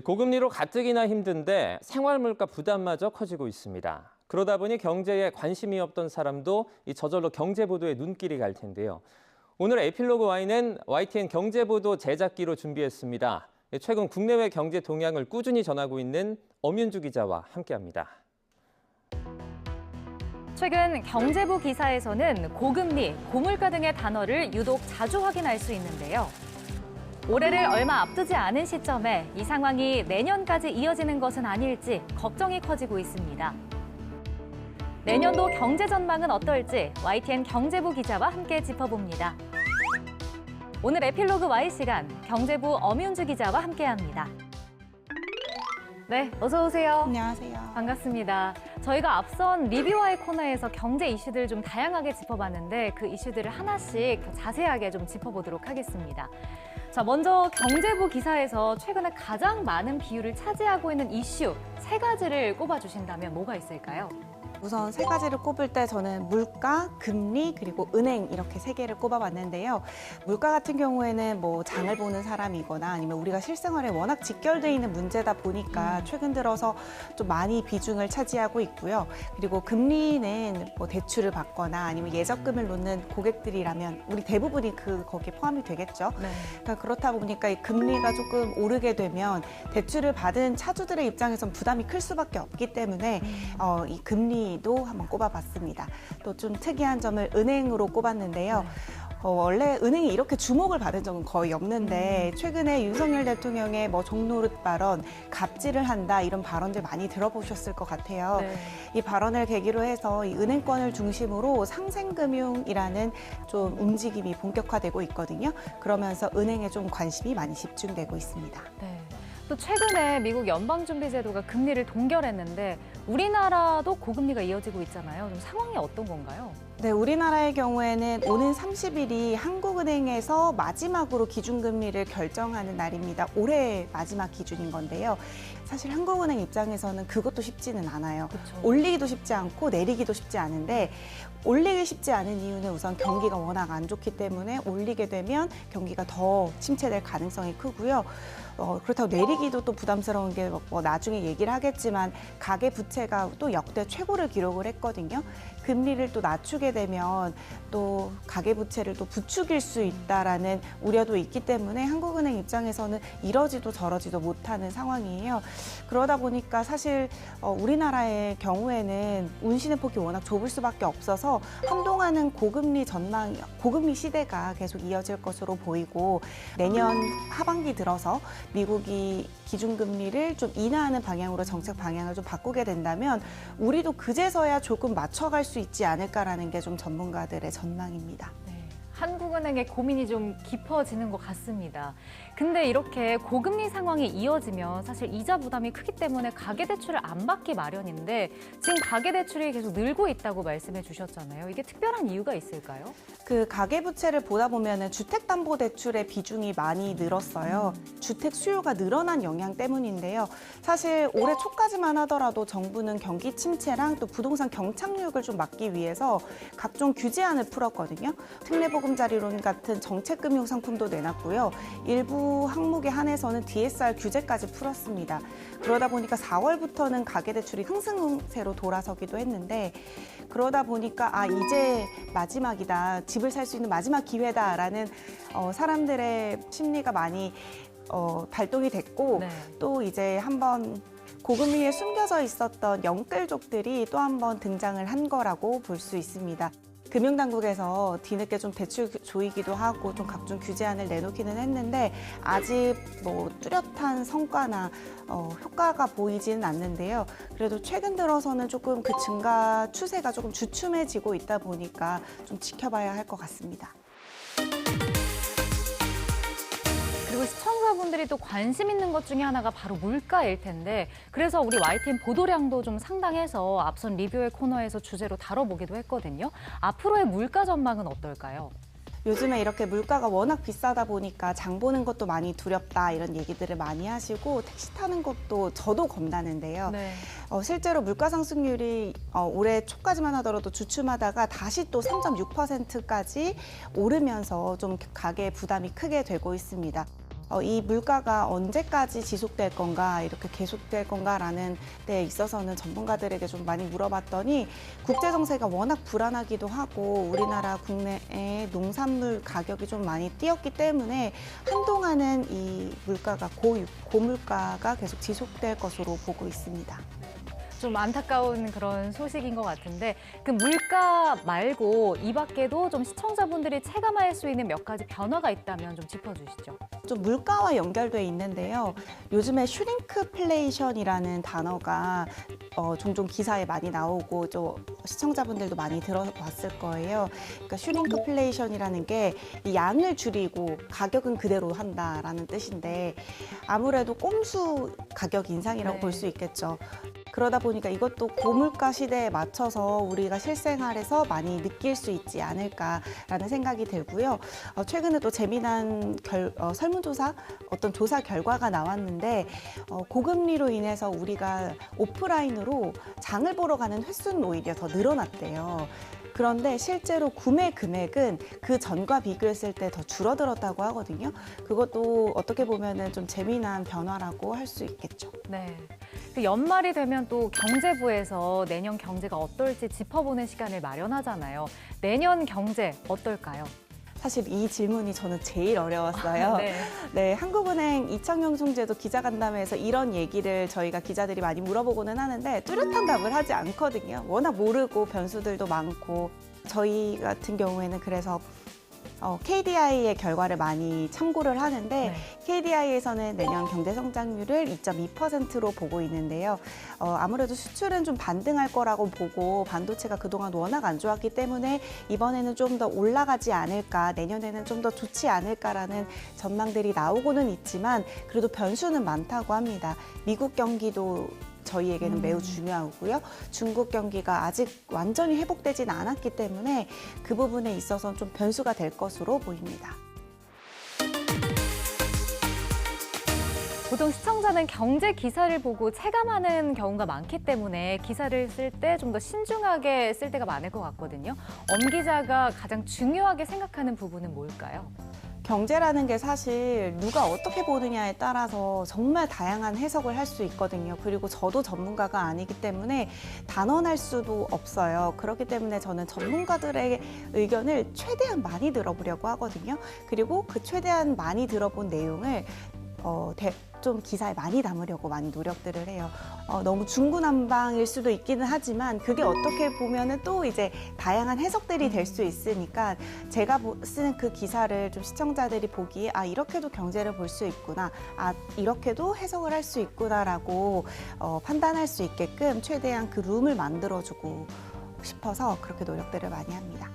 고금리로 가뜩이나 힘든데 생활물가 부담마저 커지고 있습니다. 그러다 보니 경제에 관심이 없던 사람도 저절로 경제보도에 눈길이 갈 텐데요. 오늘 에필로그 Y는 YTN 경제보도 제작기로 준비했습니다. 최근 국내외 경제 동향을 꾸준히 전하고 있는 엄윤주 기자와 함께합니다. 최근 경제부 기사에서는 고금리, 고물가 등의 단어를 유독 자주 확인할 수 있는데요. 올해를 얼마 앞두지 않은 시점에 이 상황이 내년까지 이어지는 것은 아닐지 걱정이 커지고 있습니다. 내년도 경제 전망은 어떨지 YTN 경제부 기자와 함께 짚어봅니다. 오늘 에필로그 Y 시간, 경제부 엄윤주 기자와 함께합니다. 네, 어서 오세요. 안녕하세요. 반갑습니다. 저희가 앞선 리뷰와의 코너에서 경제 이슈들 좀 다양하게 짚어봤는데 그 이슈들을 하나씩 더 자세하게 좀 짚어보도록 하겠습니다. 자, 먼저 경제부 기사에서 최근에 가장 많은 비율을 차지하고 있는 이슈 3가지를 꼽아주신다면 뭐가 있을까요? 우선 3가지를 꼽을 때 저는 물가, 금리, 그리고 은행 이렇게 3개를 꼽아봤는데요. 물가 같은 경우에는 뭐 장을 보는 사람이거나 아니면 우리가 실생활에 워낙 직결돼 있는 문제다 보니까 최근 들어서 좀 많이 비중을 차지하고 있고요. 그리고 금리는 뭐 대출을 받거나 아니면 예적금을 놓는 고객들이라면 우리 대부분이 거기에 포함이 되겠죠. 네. 그러니까 그렇다 보니까 이 금리가 조금 오르게 되면 대출을 받은 차주들의 입장에선 부담이 클 수밖에 없기 때문에 이 금리도 한번 꼽아봤습니다. 또 좀 특이한 점을 은행으로 꼽았는데요. 원래 은행이 이렇게 주목을 받은 적은 거의 없는데 최근에 윤석열 대통령의 뭐 종노릇 발언, 갑질을 한다 이런 발언들 많이 들어보셨을 것 같아요. 네. 이 발언을 계기로 해서 이 은행권을 중심으로 상생금융이라는 좀 움직임이 본격화되고 있거든요. 그러면서 은행에 좀 관심이 많이 집중되고 있습니다. 네. 또 최근에 미국 연방준비제도가 금리를 동결했는데 우리나라도 고금리가 이어지고 있잖아요. 좀 상황이 어떤 건가요? 네, 우리나라의 경우에는 오는 30일이 한국은행에서 마지막으로 기준금리를 결정하는 날입니다. 올해 마지막 기준인 건데요. 사실 한국은행 입장에서는 그것도 쉽지는 않아요. 그쵸. 올리기도 쉽지 않고 내리기도 쉽지 않은데 올리기 쉽지 않은 이유는 우선 경기가 워낙 안 좋기 때문에 올리게 되면 경기가 더 침체될 가능성이 크고요. 그렇다고 내리기도 또 부담스러운 게 뭐 나중에 얘기를 하겠지만 가계 부채가 또 역대 최고를 기록을 했거든요. 금리를 또 낮추게 되면 또 가계 부채를 또 부추길 수 있다라는 우려도 있기 때문에 한국은행 입장에서는 이러지도 저러지도 못하는 상황이에요. 그러다 보니까 사실 우리나라의 경우에는 운신의 폭이 워낙 좁을 수밖에 없어서 한동안은 고금리 시대가 계속 이어질 것으로 보이고 내년 하반기 들어서 미국이 기준금리를 좀 인하하는 방향으로 정책 방향을 좀 바꾸게 된다면 우리도 그제서야 조금 맞춰갈 수 있지 않을까라는 게 좀 전문가들의 전망입니다. 네, 한국은행의 고민이 좀 깊어지는 것 같습니다. 근데 이렇게 고금리 상황이 이어지면 사실 이자 부담이 크기 때문에 가계대출을 안 받기 마련인데 지금 가계대출이 계속 늘고 있다고 말씀해 주셨잖아요. 이게 특별한 이유가 있을까요? 그 가계부채를 보다 보면은 주택담보대출의 비중이 많이 늘었어요. 주택 수요가 늘어난 영향 때문인데요. 사실 올해 초까지만 하더라도 정부는 경기 침체랑 또 부동산 경착륙을 좀 막기 위해서 각종 규제안을 풀었거든요. 특례보금자리론 같은 정책금융 상품도 내놨고요. 일부 항목에 한해서는 DSR 규제까지 풀었습니다. 그러다 보니까 4월부터는 가계대출이 상승세로 돌아서기도 했는데 그러다 보니까 이제 마지막이다. 집을 살 수 있는 마지막 기회다라는 사람들의 심리가 많이 발동이 됐고 네. 또 이제 한번 고금리에 숨겨져 있었던 영끌족들이 또 한 번 등장을 한 거라고 볼 수 있습니다. 금융당국에서 뒤늦게 좀 대출 조이기도 하고 좀 각종 규제안을 내놓기는 했는데 아직 뭐 뚜렷한 성과나 효과가 보이지는 않는데요. 그래도 최근 들어서는 조금 그 증가 추세가 조금 주춤해지고 있다 보니까 좀 지켜봐야 할 것 같습니다. 그리고 시청자분들이 또 관심 있는 것 중에 하나가 바로 물가일 텐데 그래서 우리 YTN 보도량도 좀 상당해서 앞선 리뷰의 코너에서 주제로 다뤄보기도 했거든요. 앞으로의 물가 전망은 어떨까요? 요즘에 이렇게 물가가 워낙 비싸다 보니까 장 보는 것도 많이 두렵다 이런 얘기들을 많이 하시고 택시 타는 것도 저도 겁나는데요. 네. 실제로 물가 상승률이 올해 초까지만 하더라도 주춤하다가 다시 또 3.6%까지 오르면서 좀 가계 부담이 크게 되고 있습니다. 이 물가가 언제까지 지속될 건가, 이렇게 계속될 건가라는 데 있어서는 전문가들에게 좀 많이 물어봤더니 국제 정세가 워낙 불안하기도 하고 우리나라 국내의 농산물 가격이 좀 많이 뛰었기 때문에 한동안은 이 물가가 고물가가 계속 지속될 것으로 보고 있습니다. 좀 안타까운 그런 소식인 것 같은데 그 물가 말고 이 밖에도 좀 시청자분들이 체감할 수 있는 몇 가지 변화가 있다면 좀 짚어주시죠. 좀 물가와 연결돼 있는데요. 요즘에 슈링크플레이션이라는 단어가 종종 기사에 많이 나오고 또 시청자분들도 많이 들어봤을 거예요. 그러니까 슈링크플레이션이라는 게 이 양을 줄이고 가격은 그대로 한다라는 뜻인데 아무래도 꼼수 가격 인상이라고 네. 볼 수 있겠죠. 그러다 보니까 이것도 고물가 시대에 맞춰서 우리가 실생활에서 많이 느낄 수 있지 않을까라는 생각이 들고요. 최근에 또 재미난 설문조사, 어떤 조사 결과가 나왔는데 고금리로 인해서 우리가 오프라인으로 장을 보러 가는 횟수는 오히려 더 늘어났대요. 그런데 실제로 구매 금액은 그 전과 비교했을 때 더 줄어들었다고 하거든요. 그것도 어떻게 보면은 좀 재미난 변화라고 할 수 있겠죠. 네. 그 연말이 되면 또 경제부에서 내년 경제가 어떨지 짚어보는 시간을 마련하잖아요. 내년 경제 어떨까요? 사실 이 질문이 저는 제일 어려웠어요. 네. 네, 한국은행 이창용 총재도 기자간담회에서 이런 얘기를 저희가 기자들이 많이 물어보고는 하는데 뚜렷한 답을 하지 않거든요. 워낙 모르고 변수들도 많고 저희 같은 경우에는 그래서 KDI의 결과를 많이 참고를 하는데 네. KDI에서는 내년 경제 성장률을 2.2%로 보고 있는데요. 아무래도 수출은 좀 반등할 거라고 보고 반도체가 그동안 워낙 안 좋았기 때문에 이번에는 좀 더 올라가지 않을까, 내년에는 좀 더 좋지 않을까라는 전망들이 나오고는 있지만 그래도 변수는 많다고 합니다. 미국 경기도 저희에게는 매우 중요하고요. 중국 경기가 아직 완전히 회복되진 않았기 때문에 그 부분에 있어서 좀 변수가 될 것으로 보입니다. 보통 시청자는 경제 기사를 보고 체감하는 경우가 많기 때문에 기사를 쓸 때 좀 더 신중하게 쓸 때가 많을 것 같거든요. 엄 기자가 가장 중요하게 생각하는 부분은 뭘까요? 경제라는 게 사실 누가 어떻게 보느냐에 따라서 정말 다양한 해석을 할 수 있거든요. 그리고 저도 전문가가 아니기 때문에 단언할 수도 없어요. 그렇기 때문에 저는 전문가들의 의견을 최대한 많이 들어보려고 하거든요. 그리고 그 최대한 많이 들어본 내용을 좀 기사에 많이 담으려고 많이 노력들을 해요. 너무 중구난방일 수도 있기는 하지만 그게 어떻게 보면은 또 이제 다양한 해석들이 될 수 있으니까 제가 쓰는 그 기사를 좀 시청자들이 보기에 이렇게도 경제를 볼 수 있구나, 이렇게도 해석을 할 수 있구나라고 판단할 수 있게끔 최대한 그 룸을 만들어주고 싶어서 그렇게 노력들을 많이 합니다.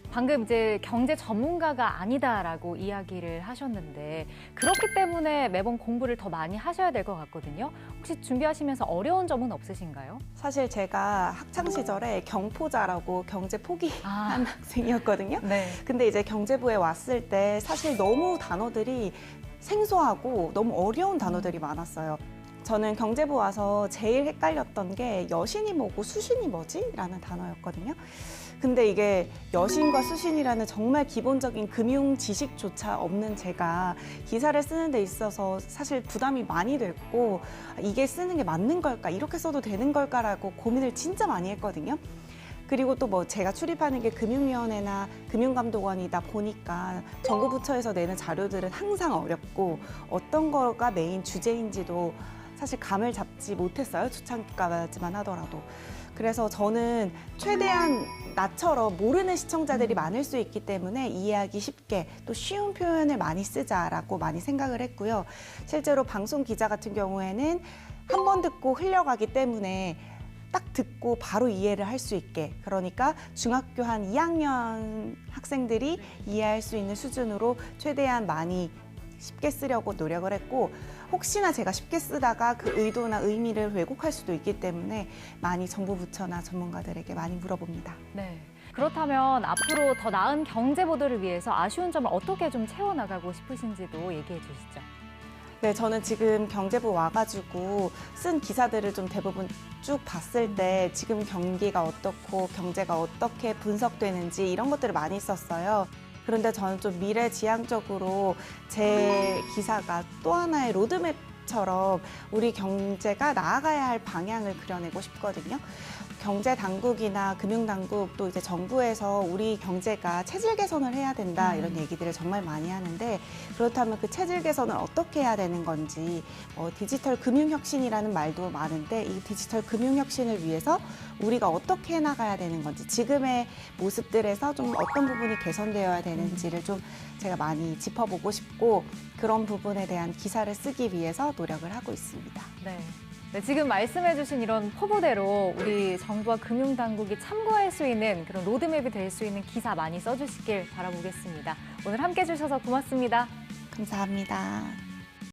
방금 이제 경제 전문가가 아니다라고 이야기를 하셨는데 그렇기 때문에 매번 공부를 더 많이 하셔야 될 것 같거든요. 혹시 준비하시면서 어려운 점은 없으신가요? 사실 제가 학창 시절에 경포자라고 경제 포기한 학생이었거든요. 네. 근데 이제 경제부에 왔을 때 사실 너무 단어들이 생소하고 너무 어려운 단어들이 많았어요. 저는 경제부 와서 제일 헷갈렸던 게 여신이 뭐고 수신이 뭐지? 라는 단어였거든요. 근데 이게 여신과 수신이라는 정말 기본적인 금융 지식조차 없는 제가 기사를 쓰는 데 있어서 사실 부담이 많이 됐고 이게 쓰는 게 맞는 걸까? 이렇게 써도 되는 걸까라고 고민을 진짜 많이 했거든요. 그리고 또 뭐 제가 출입하는 게 금융위원회나 금융감독원이다 보니까 정부 부처에서 내는 자료들은 항상 어렵고 어떤 거가 메인 주제인지도 사실 감을 잡지 못했어요. 초창기까지만 하더라도. 그래서 저는 최대한 나처럼 모르는 시청자들이 많을 수 있기 때문에 이해하기 쉽게 또 쉬운 표현을 많이 쓰자라고 많이 생각을 했고요. 실제로 방송 기자 같은 경우에는 한 번 듣고 흘려가기 때문에 딱 듣고 바로 이해를 할 수 있게, 그러니까 중학교 한 2학년 학생들이 이해할 수 있는 수준으로 최대한 많이 쉽게 쓰려고 노력을 했고, 혹시나 제가 쉽게 쓰다가 그 의도나 의미를 왜곡할 수도 있기 때문에 많이 정부 부처나 전문가들에게 많이 물어봅니다. 네. 그렇다면 앞으로 더 나은 경제 보도를 위해서 아쉬운 점을 어떻게 좀 채워나가고 싶으신지도 얘기해 주시죠. 네, 저는 지금 경제부 와가지고 쓴 기사들을 좀 대부분 쭉 봤을 때 지금 경기가 어떻고 경제가 어떻게 분석되는지 이런 것들을 많이 썼어요. 그런데 저는 좀 미래지향적으로 제 기사가 또 하나의 로드맵처럼 우리 경제가 나아가야 할 방향을 그려내고 싶거든요. 경제 당국이나 금융 당국 또 이제 정부에서 우리 경제가 체질 개선을 해야 된다 이런 얘기들을 정말 많이 하는데 그렇다면 그 체질 개선을 어떻게 해야 되는 건지 디지털 금융 혁신이라는 말도 많은데 이 디지털 금융 혁신을 위해서 우리가 어떻게 해나가야 되는 건지 지금의 모습들에서 좀 어떤 부분이 개선되어야 되는지를 좀 제가 많이 짚어보고 싶고 그런 부분에 대한 기사를 쓰기 위해서 노력을 하고 있습니다. 네. 네, 지금 말씀해주신 이런 포부대로 우리 정부와 금융당국이 참고할 수 있는 그런 로드맵이 될 수 있는 기사 많이 써주시길 바라보겠습니다. 오늘 함께 해주셔서 고맙습니다. 감사합니다.